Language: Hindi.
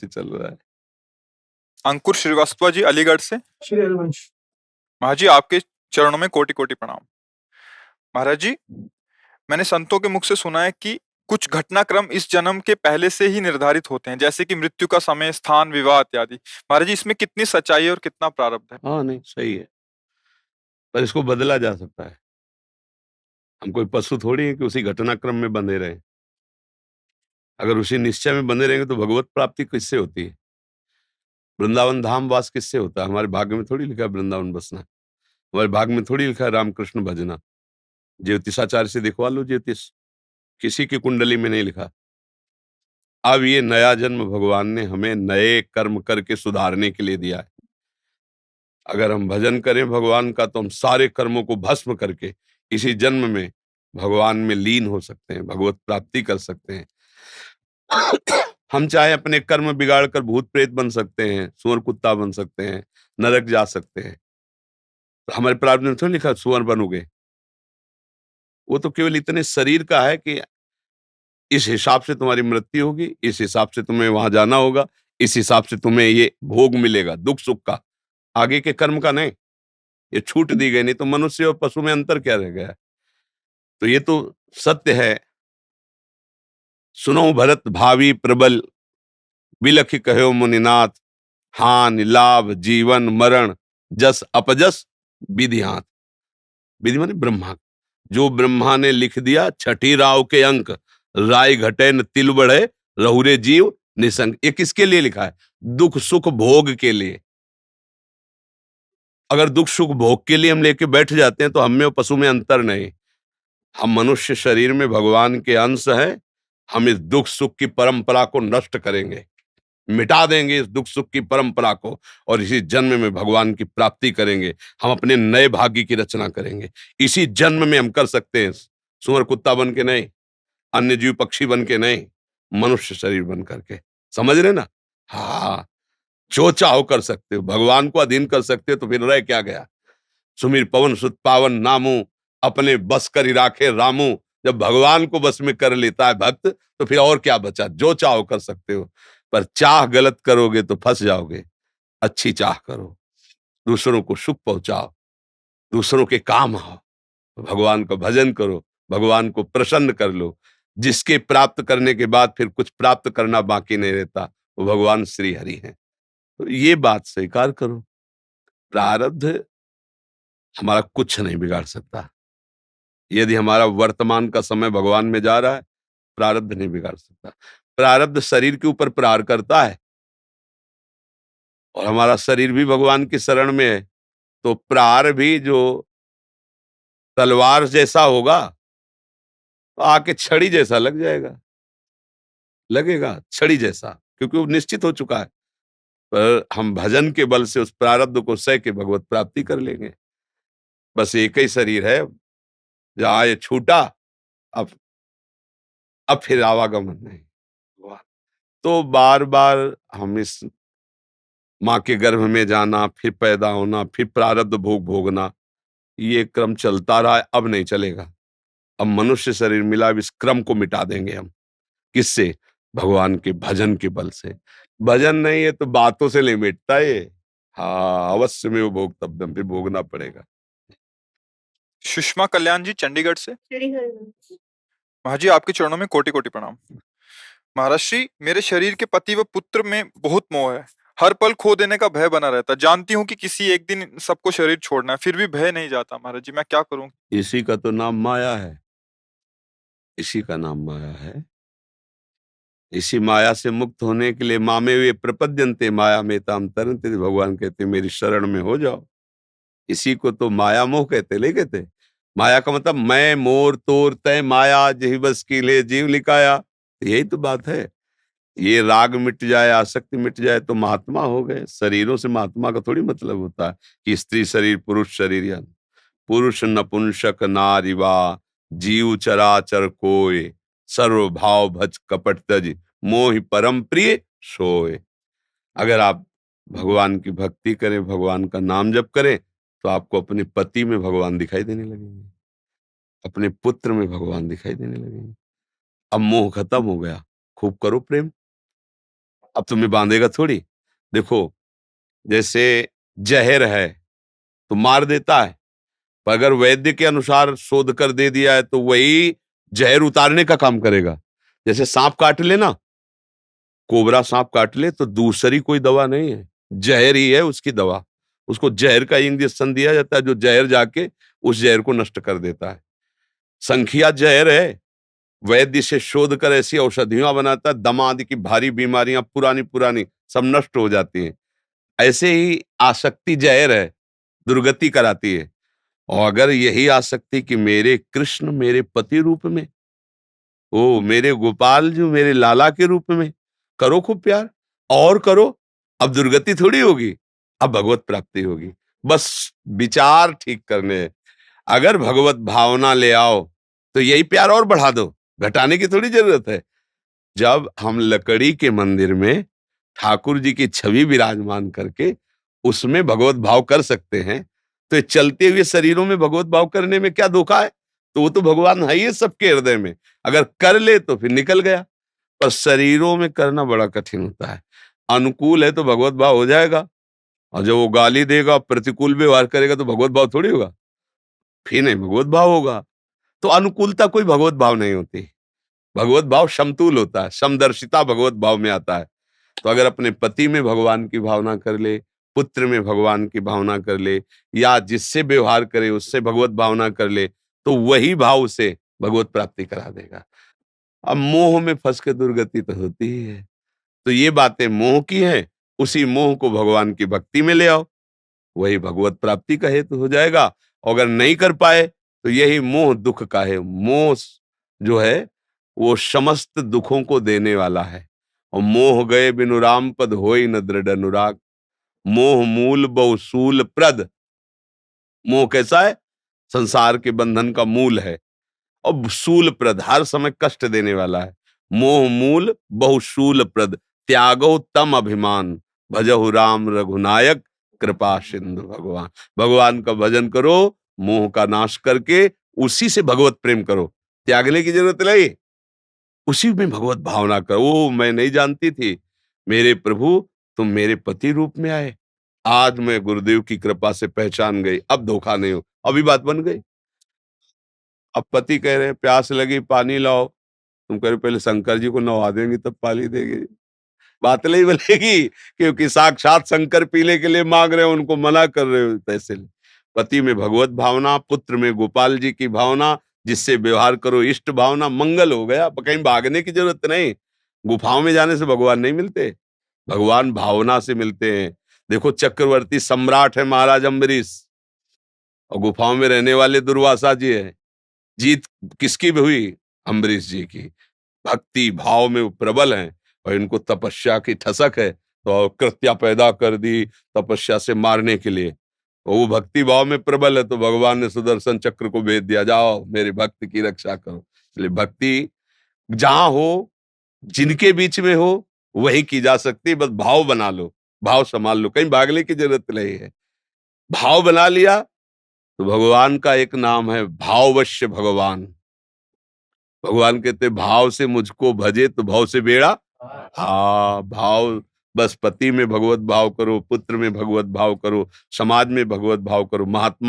जी चल रहा है। अंकुर श्रीवास्तव जी अलीगढ़ से। श्री हरिवंश। महाराज जी आपके चरणों में कोटि कोटि प्रणाम। महाराज जी, मैंने संतों के मुख से सुना है कि कुछ घटनाक्रम इस जन्म के पहले से ही निर्धारित होते हैं, जैसे कि मृत्यु का समय, स्थान, विवाह इत्यादि। महाराज जी, इसमें कितनी सच्चाई है और कितना प्रारब्ध है? हाँ नहीं सही है, पर इसको बदला जा सकता है। हम कोई पशु थोड़ी है कि उसी घटनाक्रम में बंधे रहे। अगर उसी निश्चय में बंधे रहेंगे तो भगवत प्राप्ति किससे होती है? वृंदावन धाम वास किससे होता है? हमारे भाग्य में थोड़ी लिखा है वृंदावन बसना, हमारे भाग्य में थोड़ी लिखा है रामकृष्ण भजना। ज्योतिषाचार्य से दिखवा लो ज्योतिष, किसी की कुंडली में नहीं लिखा। अब ये नया जन्म भगवान ने हमें नए कर्म करके सुधारने के लिए दिया है। अगर हम भजन करें भगवान का तो हम सारे कर्मों को भस्म करके इसी जन्म में भगवान में लीन हो सकते हैं, भगवत प्राप्ति कर सकते हैं। हम चाहे अपने कर्म बिगाड़ कर भूत प्रेत बन सकते हैं, सुअर कुत्ता बन सकते हैं, नरक जा सकते हैं। तो हमारे प्रारब्ध में थोड़ी लिखा सुअर बनोगे। वो तो केवल इतने शरीर का है कि इस हिसाब से तुम्हारी मृत्यु होगी, इस हिसाब से तुम्हें वहां जाना होगा, इस हिसाब से तुम्हें ये भोग मिलेगा दुख सुख का, आगे के कर्म का नहीं। ये छूट दी गई, नहीं तो मनुष्य और पशु में अंतर क्या रह गया? तो ये तो सत्य है। सुनो भरत भावी प्रबल, बिलखि कहो मुनिनाथ, हानि लाभ जीवन मरण, जस अपजस विधि हाथ। विधि माने ब्रह्मा, जो ब्रह्मा ने लिख दिया छठी राव के अंक, राय घटे न तिल बढ़े, रहुरे जीव निसंग। ये किसके लिए लिखा है? दुख सुख भोग के लिए। अगर दुख सुख भोग के लिए हम लेके बैठ जाते हैं तो हम में और पशु में अंतर नहीं। हम मनुष्य शरीर में भगवान के अंश हैं। हम इस दुख सुख की परंपरा को नष्ट करेंगे, मिटा देंगे इस दुख सुख की परंपरा को, और इसी जन्म में भगवान की प्राप्ति करेंगे। हम अपने नए भाग्य की रचना करेंगे। इसी जन्म में हम कर सकते हैं, सुअर कुत्ता बन के नहीं, अन्य जीव पक्षी बन के नहीं, मनुष्य शरीर बन करके। समझ रहे ना? हाँ, जो चाहो कर सकते हो, भगवान को अधीन कर सकते हो, तो फिर रह क्या गया? सुमिर पवन सुत पावन नामू, अपने बस कर ही राखे रामू। जब भगवान को बस में कर लेता है भक्त, तो फिर और क्या बचा? जो चाहो कर सकते हो, पर चाह गलत करोगे तो फंस जाओगे। अच्छी चाह करो, दूसरों को सुख पहुंचाओ, दूसरों के काम आओ, भगवान का भजन करो, भगवान को प्रसन्न कर लो। जिसके प्राप्त करने के बाद फिर कुछ प्राप्त करना बाकी नहीं रहता, वो भगवान श्री हरि हैं। तो ये बात स्वीकार करो, प्रारब्ध हमारा कुछ नहीं बिगाड़ सकता। यदि हमारा वर्तमान का समय भगवान में जा रहा है, प्रारब्ध नहीं बिगाड़ सकता। प्रारब्ध शरीर के ऊपर प्रहार करता है, और हमारा शरीर भी भगवान की शरण में है, तो प्रहार भी जो तलवार जैसा होगा, तो आके छड़ी जैसा लग जाएगा, लगेगा छड़ी जैसा, क्योंकि वो निश्चित हो चुका है। पर हम भजन के बल से उस प्रारब्ध को सह के भगवत प्राप्ति कर लेंगे। बस एक ही शरीर है, जहां ये छूटा, अब अब फिर आवागमन नहीं। वाह। तो बार बार हम इस माँ के गर्भ में जाना, फिर पैदा होना, फिर प्रारब्ध भोग भोगना, ये क्रम चलता रहा है, अब नहीं चलेगा। अब मनुष्य शरीर मिला, अब इस क्रम को मिटा देंगे हम। किससे? भगवान के भजन के बल से। भजन नहीं है तो बातों से नहीं मिटता ये। हाँ, अवश्य में वो भोगतव्यम, फिर भोगना पड़ेगा। सुषमा कल्याण जी चंडीगढ़ से। श्री हरिवंश। महाराज जी आपके चरणों में कोटि कोटि प्रणाम। महाराज श्री, मेरे शरीर के पति व पुत्र में बहुत मोह है। हर पल खो देने का भय बना रहता। जानती हूँ कि किसी एक दिन इन सबको शरीर छोड़ना है, फिर भी भय नहीं जाता। महाराज जी, मैं क्या करूं? इसी का तो नाम माया है, इसी का नाम माया है। इसी माया से मुक्त होने के लिए मामे वे प्रपद्यन्ते माया में ताम तरन्ते, भगवान कहते मेरी शरण में हो जाओ। इसी को तो माया मोह कहते, ले कहते। माया का मतलब मैं मोर तोर तय माया, जही बस की ले जीव लिकाया। तो यही तो बात है। ये राग मिट जाए, आसक्ति मिट जाए तो महात्मा हो गए। शरीरों से महात्मा का थोड़ी मतलब होता है कि स्त्री शरीर पुरुष शरीर, या पुरुष नपुंसक नारिवा, जीव चराचर कोय, सर्व भाव भज कपट तज, मोहि परम प्रिय सोय। अगर आप भगवान की भक्ति करें, भगवान का नाम जप करें, तो आपको अपने पति में भगवान दिखाई देने लगेंगे, अपने पुत्र में भगवान दिखाई देने लगेंगे। अब मोह खत्म हो गया, खूब करो प्रेम। अब तुम्हें बांधेगा थोड़ी। देखो, जैसे जहर है तो मार देता है, पर अगर वैद्य के अनुसार शोध कर दे दिया है तो वही जहर उतारने का काम करेगा। जैसे सांप काट ले ना, कोबरा सांप काट ले तो दूसरी कोई दवा नहीं है, जहर ही है उसकी दवा। उसको जहर का इंजेक्शन दिया जाता है जो जहर जाके उस जहर को नष्ट कर देता है। संखिया जहर है, वैद्य से शोध कर ऐसी औषधियां बनाता है, दमा आदि की भारी बीमारियां पुरानी पुरानी सब नष्ट हो जाती हैं। ऐसे ही आसक्ति जहर है, दुर्गति कराती है। और अगर यही आसक्ति कि मेरे कृष्ण मेरे पति रूप में, ओ मेरे गोपाल जो मेरे लाला के रूप में, करो खूब प्यार और करो, अब दुर्गति थोड़ी होगी, अब भगवत प्राप्ति होगी। बस विचार ठीक करने हैं। अगर भगवत भावना ले आओ तो यही प्यार और बढ़ा दो, घटाने की थोड़ी जरूरत है। जब हम लकड़ी के मंदिर में ठाकुर जी की छवि विराजमान करके उसमें भगवत भाव कर सकते हैं, तो ये चलते हुए शरीरों में भगवत भाव करने में क्या धोखा है? तो वो तो भगवान है ही सबके हृदय में, अगर कर ले तो फिर निकल गया। पर शरीरों में करना बड़ा कठिन होता है। अनुकूल है तो भगवत भाव हो जाएगा, और जब वो गाली देगा प्रतिकूल व्यवहार करेगा तो भगवत भाव थोड़ी होगा, फिर नहीं भगवत भाव होगा। तो अनुकूलता कोई भगवत भाव नहीं होती, भगवत भाव समतुल होता है, समदर्शिता भगवत भाव में आता है। तो अगर अपने पति में भगवान की भावना कर ले, पुत्र में भगवान की भावना कर ले, या जिससे व्यवहार करे उससे भगवत भावना कर ले, तो वही भाव उसे भगवत प्राप्ति करा देगा। अब मोह में फंस के दुर्गति तो होती ही है। तो ये बातें मोह की हैं, उसी मोह को भगवान की भक्ति में ले आओ, वही भगवत प्राप्ति का हेतु हो जाएगा। और अगर नहीं कर पाए तो यही मोह दुख का है। मोह जो है वो समस्त दुखों को देने वाला है। और मोह गए बिनु राम पद होई न दृढ़ अनुराग, मोह मूल बहुसूल प्रद। मोह कैसा है? संसार के बंधन का मूल है, और सूल प्रद हर समय कष्ट देने वाला है। मोह मूल बहुशूल प्रद, त्यागो तम अभिमान, भजहु राम रघुनायक, कृपा सिंधु भगवान। भगवान का भजन करो, मोह का नाश करके उसी से भगवत प्रेम करो, त्यागने की जरूरत नहीं, उसी में भगवत भावना करो। ओ मैं नहीं जानती थी मेरे प्रभु तुम मेरे पति रूप में आए, आज मैं गुरुदेव की कृपा से पहचान गई, अब धोखा नहीं हो। अभी बात बन गई। अब पति कह रहे हैं प्यास लगी पानी लाओ, तुम कह रहे पहले शंकर जी को नवा देंगी तब पानी देंगे। बात नहीं बनेगी, क्योंकि साक्षात शंकर पीने के लिए मांग रहे हो, उनको मना कर रहे हो। तैसे पति में भगवत भावना, पुत्र में गोपाल जी की भावना, जिससे व्यवहार करो इष्ट भावना, मंगल हो गया। कहीं भागने की जरूरत नहीं। गुफाओं में जाने से भगवान नहीं मिलते, भगवान भावना से मिलते हैं। देखो चक्रवर्ती सम्राट है महाराज अम्बरीश, और गुफाओं में रहने वाले दुर्वासा जी है। जीत किसकी भी हुई? अम्बरीश जी की। भक्ति भाव में वो प्रबल हैं, और इनको तपस्या की ठसक है, तो कृत्या पैदा कर दी तपस्या से मारने के लिए। और वो भक्ति भाव में प्रबल है, तो भगवान ने सुदर्शन चक्र को भेज दिया, जाओ मेरे भक्त की रक्षा करो। इसलिए भक्ति जहां हो, जिनके बीच में हो, वही की जा सकती है। बस भाव बना लो, भाव संभाल लो, कहीं भागने की जरूरत नहीं है। भाव बना लिया तो भगवान का एक नाम है भाववश्य भगवान। भगवान कहते भाव से मुझको भजे तो भाव से बेड़ा। हाँ भाव, बस पति में भगवत भाव करो, पुत्र में भगवत भाव करो, समाज में भगवत भाव करो, महात्मा